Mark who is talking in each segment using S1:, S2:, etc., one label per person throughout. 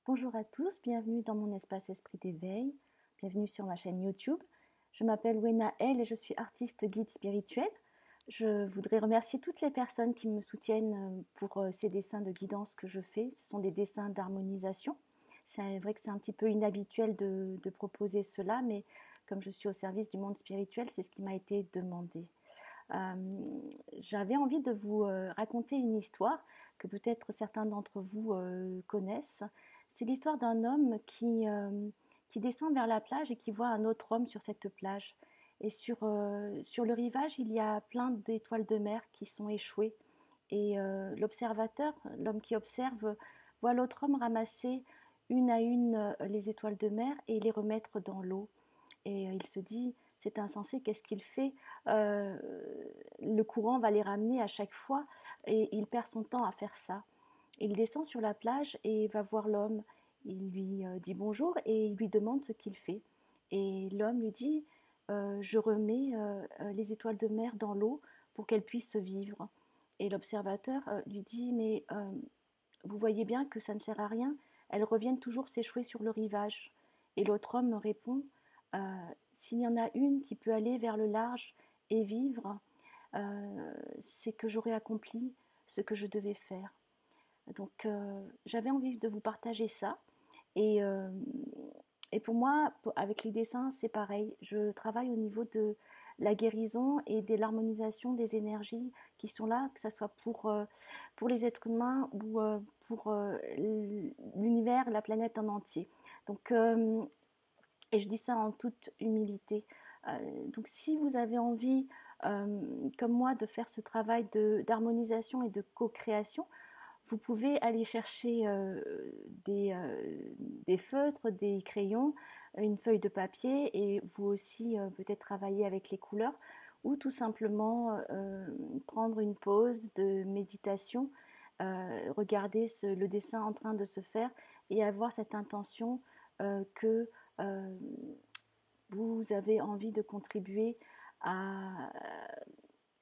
S1: Bonjour à tous, bienvenue dans mon espace Esprit d'éveil, bienvenue sur ma chaîne YouTube. Je m'appelle Wena El et je suis artiste guide spirituel. Je voudrais remercier toutes les personnes qui me soutiennent pour ces dessins de guidance que je fais. Ce sont des dessins d'harmonisation. C'est vrai que c'est un petit peu inhabituel de proposer cela, mais comme je suis au service du monde spirituel, c'est ce qui m'a été demandé. J'avais envie de vous raconter une histoire que peut-être certains d'entre vous connaissent. C'est l'histoire d'un homme qui descend vers la plage et qui voit un autre homme sur cette plage. Et sur le rivage, il y a plein d'étoiles de mer qui sont échouées. Et l'observateur, l'homme qui observe, voit l'autre homme ramasser une à une les étoiles de mer et les remettre dans l'eau. Et il se dit, c'est insensé, qu'est-ce qu'il fait? Le courant va les ramener à chaque fois et il perd son temps à faire ça. Il descend sur la plage et va voir l'homme. Il lui dit bonjour et il lui demande ce qu'il fait. Et l'homme lui dit, je remets les étoiles de mer dans l'eau pour qu'elles puissent vivre. Et l'observateur lui dit, mais vous voyez bien que ça ne sert à rien, elles reviennent toujours s'échouer sur le rivage. Et l'autre homme me répond, s'il y en a une qui peut aller vers le large et vivre, c'est que j'aurai accompli ce que je devais faire. Donc j'avais envie de vous partager ça. Et, euh, et pour moi, avec les dessins, c'est pareil. Je travaille au niveau de la guérison et de l'harmonisation des énergies qui sont là, que ce soit pour les êtres humains ou pour l'univers, la planète en entier. Donc, et je dis ça en toute humilité. Donc si vous avez envie, comme moi, de faire ce travail d'harmonisation et de co-création, vous pouvez aller chercher des feutres, des crayons, une feuille de papier et vous aussi peut-être travailler avec les couleurs ou tout simplement prendre une pause de méditation, regarder le dessin en train de se faire et avoir cette intention que euh, vous avez envie de contribuer à,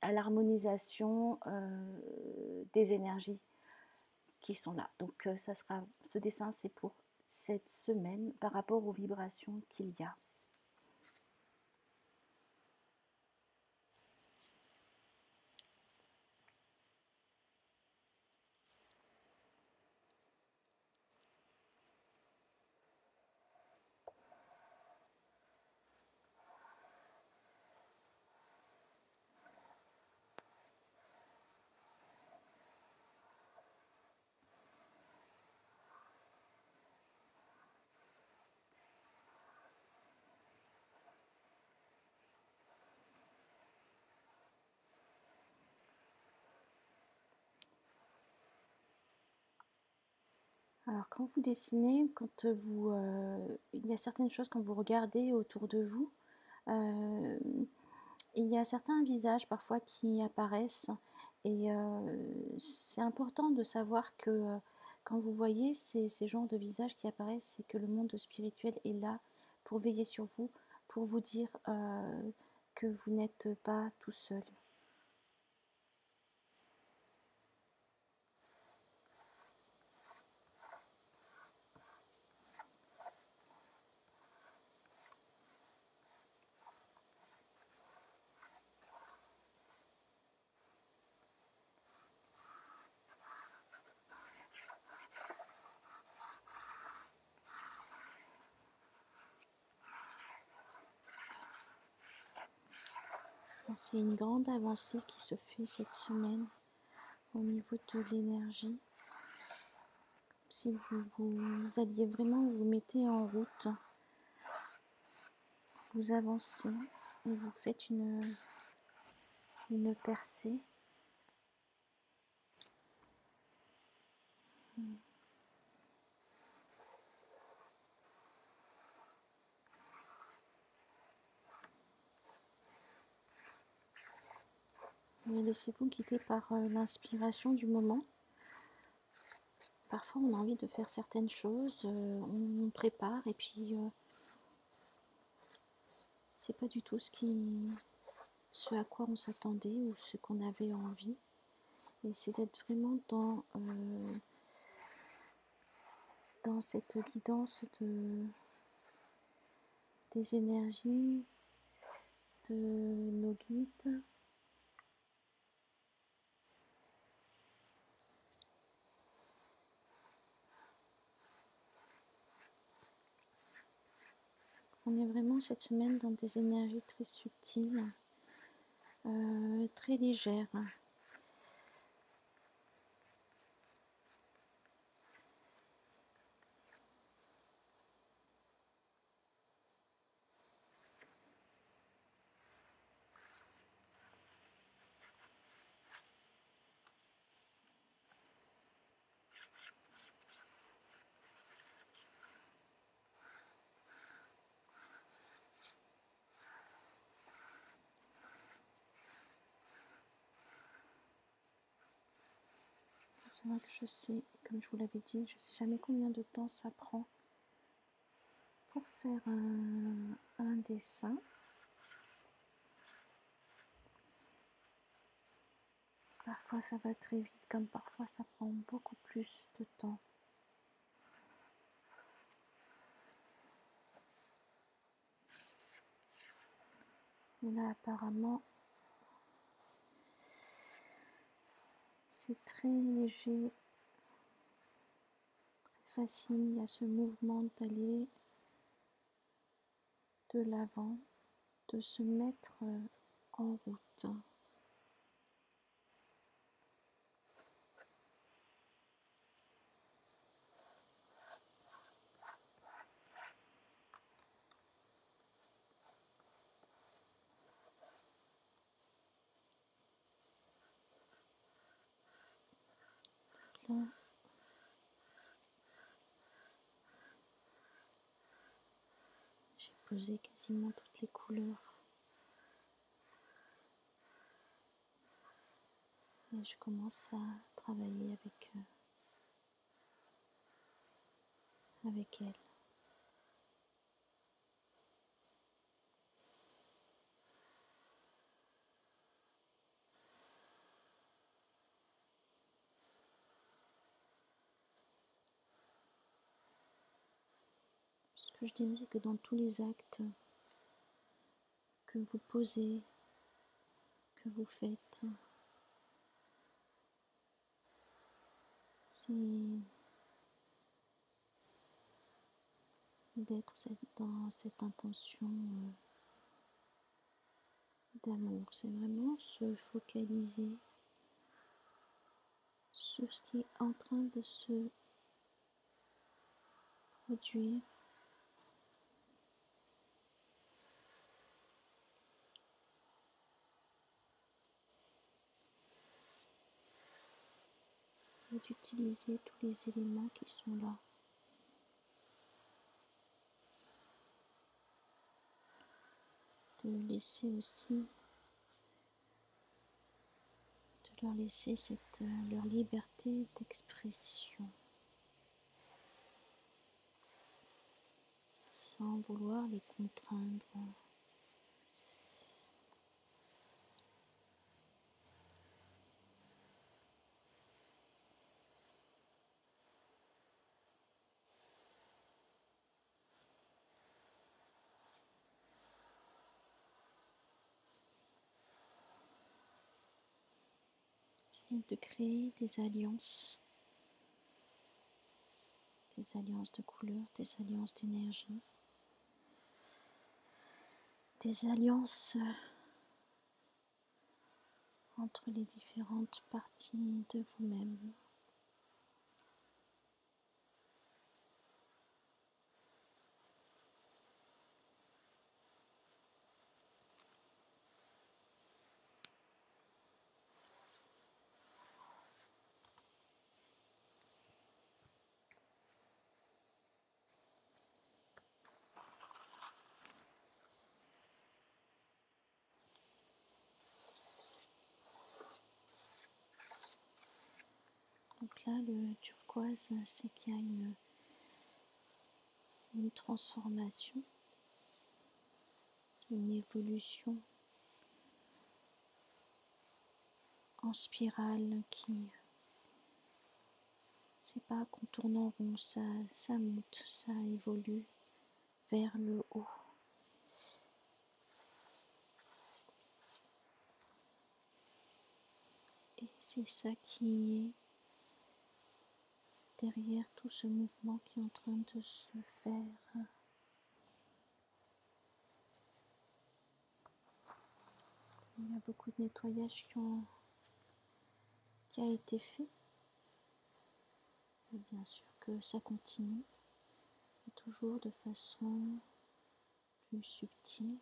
S1: à l'harmonisation des énergies qui sont là. Donc ce dessin, c'est pour cette semaine par rapport aux vibrations qu'il y a. Alors quand vous dessinez, il y a certaines choses quand vous regardez autour de vous, euh, il y a certains visages parfois qui apparaissent et c'est important de savoir que quand vous voyez ces genres de visages qui apparaissent, c'est que le monde spirituel est là pour veiller sur vous, pour vous dire que vous n'êtes pas tout seul. C'est une grande avancée qui se fait cette semaine au niveau de l'énergie. Si vous alliez vraiment vous mettez en route, vous avancez et vous faites une percée. Et laissez-vous guider par l'inspiration du moment. Parfois on a envie de faire certaines choses, on prépare et puis c'est pas du tout ce à quoi on s'attendait ou ce qu'on avait envie. Et c'est d'être vraiment dans cette guidance des énergies, de nos guides. On est vraiment cette semaine dans des énergies très subtiles, très légères. C'est vrai que je sais, comme je vous l'avais dit, je ne sais jamais combien de temps ça prend pour faire un dessin. Parfois ça va très vite, comme parfois ça prend beaucoup plus de temps. Et là apparemment c'est très léger, très facile, il y a ce mouvement d'aller de l'avant, de se mettre en route. Là, j'ai posé quasiment toutes les couleurs. Et je commence à travailler avec elle. Ce que je dis, c'est que dans tous les actes que vous posez, que vous faites, c'est d'être dans cette intention d'amour. C'est vraiment se focaliser sur ce qui est en train de se produire. Et d'utiliser tous les éléments qui sont là. De laisser aussi, de leur laisser leur liberté d'expression. Sans vouloir les contraindre. De créer des alliances de couleurs, des alliances d'énergie, des alliances entre les différentes parties de vous-même. Donc là, le turquoise, c'est qu'il y a une transformation, une évolution en spirale qui C'est pas qu'en tournant rond, ça monte, ça évolue vers le haut. Et c'est ça qui est derrière tout ce mouvement qui est en train de se faire. Il y a beaucoup de nettoyage qui a été fait. Et bien sûr que ça continue, et toujours de façon plus subtile.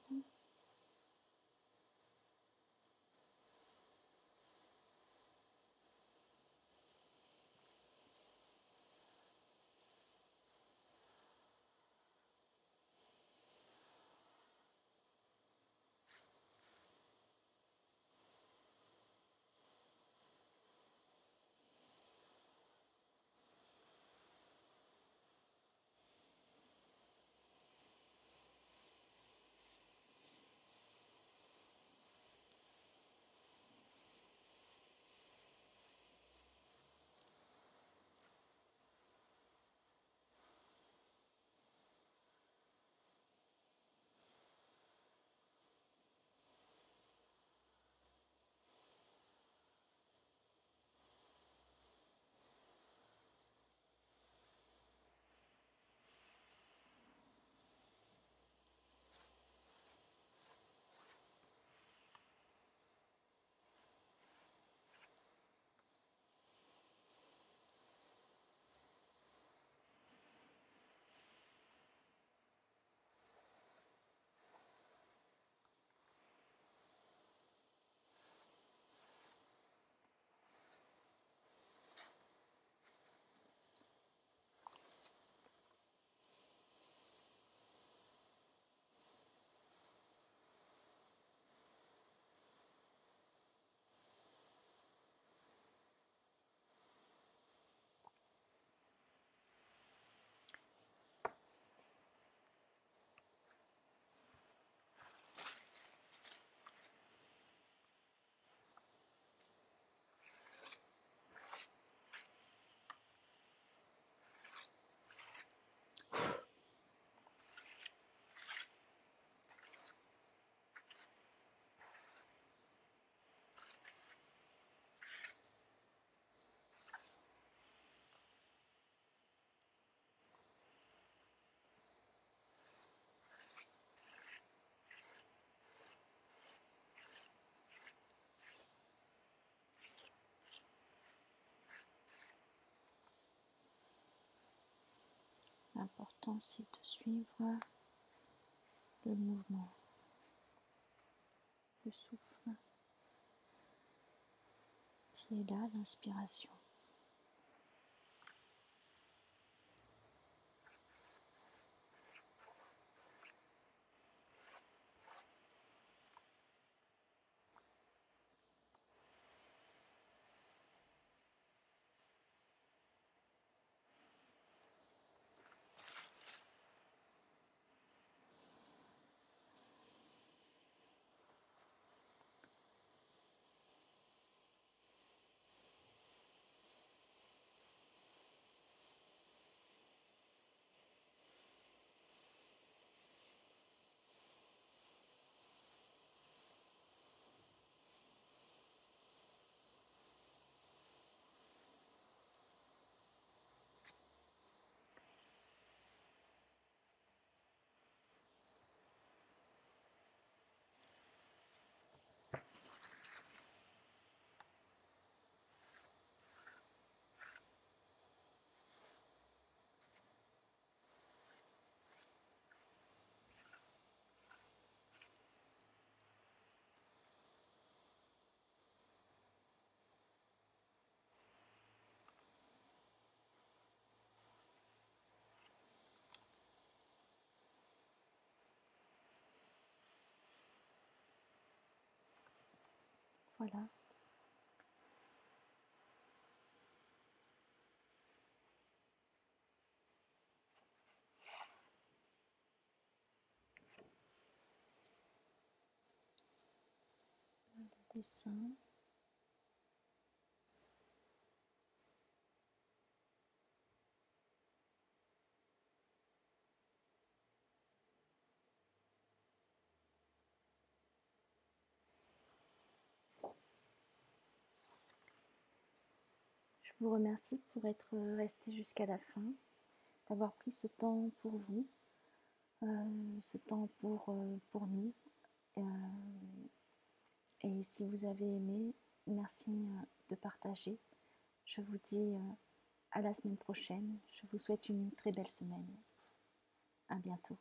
S1: L'important, c'est de suivre le mouvement, le souffle, qui est là, l'inspiration. Voilà. Le dessin. vous remercie pour être resté jusqu'à la fin, d'avoir pris ce temps pour vous, ce temps pour nous. Et si vous avez aimé, merci de partager. Je vous dis à la semaine prochaine. Je vous souhaite une très belle semaine. À bientôt.